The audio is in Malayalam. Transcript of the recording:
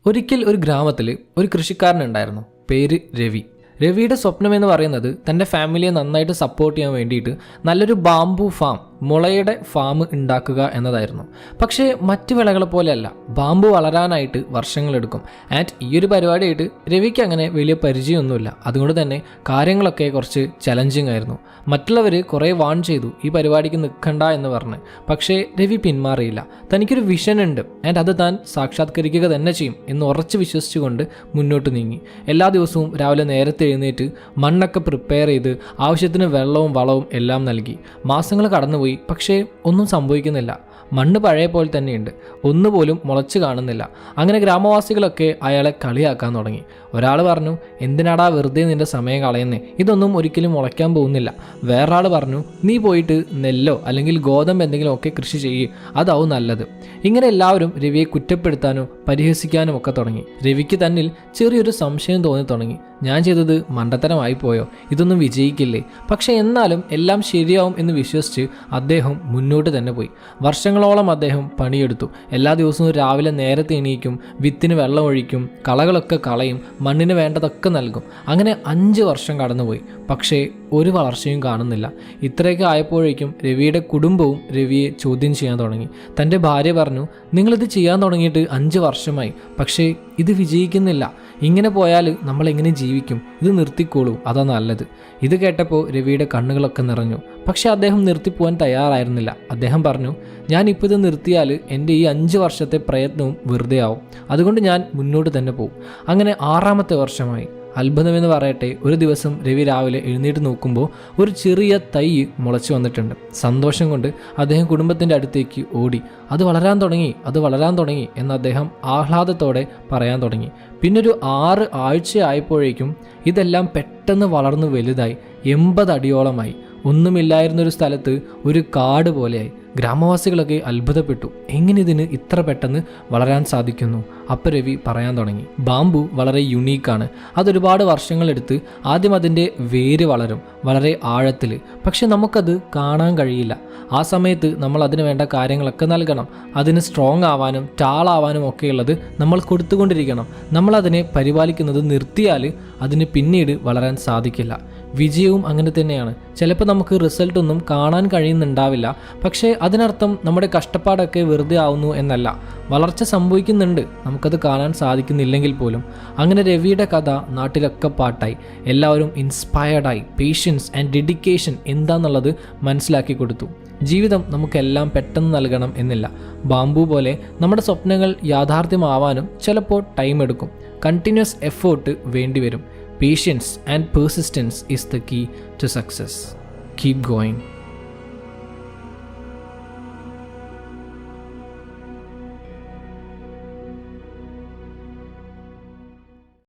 ഒരിക്കൽ ഒരു ഗ്രാമത്തിൽ ഒരു കൃഷിക്കാരനുണ്ടായിരുന്നു. പേര് രവി. രവിയുടെ സ്വപ്നമെന്ന് പറയുന്നത് തൻ്റെ ഫാമിലിയെ നന്നായിട്ട് സപ്പോർട്ട് ചെയ്യാൻ വേണ്ടിയിട്ട് നല്ലൊരു ബാംബു ഫാം, മുളയുടെ ഫാം ഉണ്ടാക്കുക എന്നതായിരുന്നു. പക്ഷേ മറ്റ് വിളകളെ പോലെയല്ല, ബാംബു വളരാനായിട്ട് വർഷങ്ങളെടുക്കും. ആൻഡ് ഈ ഒരു പരിപാടിയായിട്ട് രവിക്ക് അങ്ങനെ വലിയ പരിചയമൊന്നുമില്ല. അതുകൊണ്ട് തന്നെ കാര്യങ്ങളൊക്കെ കുറച്ച് ചലഞ്ചിങ് ആയിരുന്നു. മറ്റുള്ളവർ കുറേ വാൺ ചെയ്തു ഈ പരിപാടിക്ക് നിൽക്കണ്ട എന്ന് പറഞ്ഞ്. പക്ഷേ രവി പിന്മാറിയില്ല. തനിക്കൊരു വിഷൻ ഉണ്ട് ആൻഡ് അത് താൻ സാക്ഷാത്കരിക്കുക തന്നെ ചെയ്യും എന്ന് ഉറച്ചു വിശ്വസിച്ചുകൊണ്ട് മുന്നോട്ട് നീങ്ങി. എല്ലാ ദിവസവും രാവിലെ നേരത്തെ എഴുന്നേറ്റ് മണ്ണൊക്കെ പ്രിപ്പയർ ചെയ്ത് ആവശ്യത്തിന് വെള്ളവും വളവും എല്ലാം നൽകി. മാസങ്ങൾ കടന്നുപോയി. പക്ഷേ ഒന്നും സംഭവിക്കുന്നില്ല. മണ്ണ് പഴയ പോലെ തന്നെയുണ്ട്, ഒന്നുപോലും മുളച്ച് കാണുന്നില്ല. അങ്ങനെ ഗ്രാമവാസികളൊക്കെ അയാളെ കളിയാക്കാൻ തുടങ്ങി. ഒരാൾ പറഞ്ഞു, എന്തിനാടാ വെറുതെ നിന്റെ സമയം കളയുന്നേ, ഇതൊന്നും ഒരിക്കലും മുളയ്ക്കാൻ പോകുന്നില്ല. വേറൊരാൾ പറഞ്ഞു, നീ പോയിട്ട് നെല്ലോ അല്ലെങ്കിൽ ഗോതമ്പ് എന്തെങ്കിലും ഒക്കെ കൃഷി ചെയ്യ്, അതാവും നല്ലത്. ഇങ്ങനെ എല്ലാവരും രവിയെ കുറ്റപ്പെടുത്താനും പരിഹസിക്കാനും ഒക്കെ തുടങ്ങി. രവിക്ക് തന്നിൽ ചെറിയൊരു സംശയം തോന്നി തുടങ്ങി. ഞാൻ ചെയ്തത് മണ്ടത്തരമായി പോയോ, ഇതൊന്നും വിജയിക്കില്ലേ? പക്ഷെ എന്നാലും എല്ലാം ശരിയാവും എന്ന് വിശ്വസിച്ച് അദ്ദേഹം മുന്നോട്ട് തന്നെ പോയി. വർഷങ്ങളോളം അദ്ദേഹം പണിയെടുത്തു. എല്ലാ ദിവസവും രാവിലെ നേരത്തെ എണീക്കും, വിത്തിന് വെള്ളം ഒഴിക്കും, കളകളൊക്കെ കളയും, മണ്ണിന് വേണ്ടതൊക്കെ നൽകും. അങ്ങനെ 5 വർഷം കടന്നുപോയി. പക്ഷേ ഒരു വളർച്ചയും കാണുന്നില്ല. ഇത്രയൊക്കെ ആയപ്പോഴേക്കും രവിയുടെ കുടുംബവും രവിയെ ചോദ്യം ചെയ്യാൻ തുടങ്ങി. തൻ്റെ ഭാര്യ പറഞ്ഞു, നിങ്ങളിത് ചെയ്യാൻ തുടങ്ങിയിട്ട് 5 വർഷമായി, പക്ഷേ ഇത് വിജയിക്കുന്നില്ല. ഇങ്ങനെ പോയാൽ നമ്മൾ എങ്ങനെ ജീവിക്കും? ഇത് നിർത്തിക്കോളൂ, അതാ നല്ലത്. ഇത് കേട്ടപ്പോൾ രവിയുടെ കണ്ണുകളൊക്കെ നിറഞ്ഞു. പക്ഷെ അദ്ദേഹം നിർത്തിപ്പോവാൻ തയ്യാറായിരുന്നില്ല. അദ്ദേഹം പറഞ്ഞു, ഞാനിപ്പോൾ ഇത് നിർത്തിയാൽ എൻ്റെ ഈ 5 വർഷത്തെ പ്രയത്നവും വെറുതെ ആവും. അതുകൊണ്ട് ഞാൻ മുന്നോട്ട് തന്നെ പോകും. അങ്ങനെ 6ാമത്തെ വർഷമായി. അത്ഭുതമെന്ന് പറയട്ടെ, ഒരു ദിവസം രവി രാവിലെ എഴുന്നേറ്റ് നോക്കുമ്പോൾ ഒരു ചെറിയ തൈ മുളച്ചു വന്നിട്ടുണ്ട്. സന്തോഷം കൊണ്ട് അദ്ദേഹം കുടുംബത്തിൻ്റെ അടുത്തേക്ക് ഓടി. അത് വളരാൻ തുടങ്ങി എന്ന് അദ്ദേഹം ആഹ്ലാദത്തോടെ പറയാൻ തുടങ്ങി. പിന്നൊരു 6 ആഴ്ചയായപ്പോഴേക്കും ഇതെല്ലാം പെട്ടെന്ന് വളർന്നു വലുതായി 80 അടിയോളമായി. ഒന്നുമില്ലായിരുന്നൊരു സ്ഥലത്ത് ഒരു കാട് പോലെയായി. ഗ്രാമവാസികളൊക്കെ അത്ഭുതപ്പെട്ടു. എങ്ങനെ ഇതിന് ഇത്ര പെട്ടെന്ന് വളരാൻ സാധിക്കുന്നു? അപ്പം രവി പറയാൻ തുടങ്ങി, ബാംബു വളരെ യുണീക്കാണ്. അതൊരുപാട് വർഷങ്ങളെടുത്ത് ആദ്യം അതിൻ്റെ വേര് വളരും, വളരെ ആഴത്തിൽ. പക്ഷെ നമുക്കത് കാണാൻ കഴിയില്ല. ആ സമയത്ത് നമ്മൾ അതിന് വേണ്ട കാര്യങ്ങളൊക്കെ നൽകണം. അതിന് സ്ട്രോങ് ആവാനും ടാളാവാനും ഒക്കെയുള്ളത് നമ്മൾ കൊടുത്തുകൊണ്ടിരിക്കണം. നമ്മളതിനെ പരിപാലിക്കുന്നത് നിർത്തിയാൽ അതിന് പിന്നീട് വളരാൻ സാധിക്കില്ല. വിജയവും അങ്ങനെ തന്നെയാണ്. ചിലപ്പോൾ നമുക്ക് റിസൾട്ടൊന്നും കാണാൻ കഴിയുന്നുണ്ടാവില്ല. പക്ഷേ അതിനർത്ഥം നമ്മുടെ കഷ്ടപ്പാടൊക്കെ വെറുതെ ആവുന്നു എന്നല്ല. വളർച്ച സംഭവിക്കുന്നുണ്ട്, നമുക്കത് കാണാൻ സാധിക്കുന്നില്ലെങ്കിൽ പോലും. അങ്ങനെ രവിയുടെ കഥ നാട്ടിലൊക്കെ പാട്ടായി. എല്ലാവരും ഇൻസ്പയർഡായി. പേഷ്യൻസ് ആൻഡ് ഡെഡിക്കേഷൻ എന്താണെന്നുള്ളത് മനസ്സിലാക്കി കൊടുത്തു. ജീവിതം നമുക്കെല്ലാം പെട്ടെന്ന് നൽകണം എന്നില്ല. ബാംബു പോലെ നമ്മുടെ സ്വപ്നങ്ങൾ യാഥാർത്ഥ്യമാവാനും ചിലപ്പോൾ ടൈം എടുക്കും. കണ്ടിന്യൂസ് എഫേർട്ട് വേണ്ടിവരും. Patience and persistence is the key to success. Keep going.